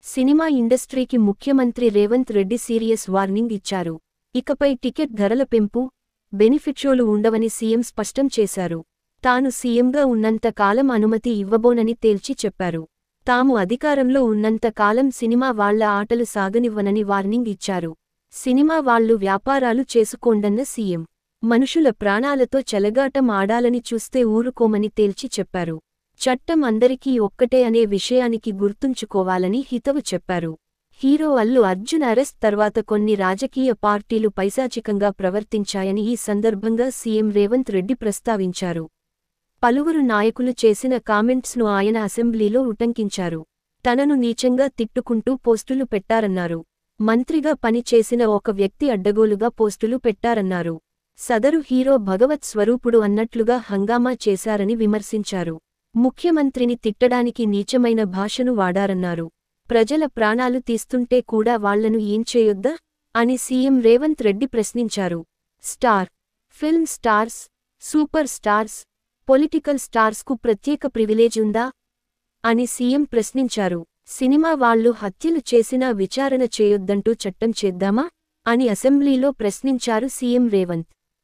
Cinema ఇండస్ట్రీకి ముఖ్యమంత్రి Revanth Reddy serious warning ఇచ్చారు. ఇకపై టికెట్ ధరల పెంపు, బెనిఫిట్షోలు ఉండవని సీఎం స్పష్టం చేశారు. తాను సీఎంగా ఉన్నంత కాలం అనుమతి ఇవ్వబోనని తేల్చి చెప్పారు. తాము అధికారంలో ఉన్నంత కాలం సినిమా వాళ్ల ఆటలు సాగనివ్వనని వార్నింగ్ ఇచ్చారు. సినిమా వాళ్లు వ్యాపారాలు చేసుకోండన్న సీఎం, మనుషుల ప్రాణాలతో చెలగాటం ఆడాలని చూస్తే ఊరుకోమని తేల్చి చెప్పారు. చట్టం అందరికీ ఒక్కటే అనే విషయానికి గుర్తుంచుకోవాలని హితవు చెప్పారు. హీరో అల్లు అర్జున్ అరెస్ట్ తర్వాత కొన్ని రాజకీయ పార్టీలు పైశాచికంగా ప్రవర్తించాయని ఈ సందర్భంగా సీఎం రేవంత్ రెడ్డి ప్రస్తావించారు. పలువురు నాయకులు చేసిన కామెంట్స్ను ఆయన అసెంబ్లీలో ఉటంకించారు. తనను నీచంగా తిట్టుకుంటూ పోస్టులు పెట్టారన్నారు. మంత్రిగా పని చేసిన ఒక వ్యక్తి అడ్డగోలుగా పోస్టులు పెట్టారన్నారు. సదరు హీరో భగవత్ స్వరూపుడు అన్నట్లుగా హంగామా చేశారని విమర్శించారు. ముఖ్యమంత్రిని తిట్టడానికి నీచమైన భాషను వాడారన్నారు. ప్రజల ప్రాణాలు తీస్తుంటే కూడా వాళ్లను ఏం చేయొద్దా అని సీఎం రేవంత్ రెడ్డి ప్రశ్నించారు. Star, film stars, super stars, political స్టార్స్కు ప్రత్యేక ప్రివిలేజ్ ఉందా అని సీఎం ప్రశ్నించారు. సినిమా వాళ్లు హత్యలు చేసినా విచారణ చేయొద్దంటూ చట్టం చేద్దామా అని అసెంబ్లీలో ప్రశ్నించారు సీఎం రేవంత్.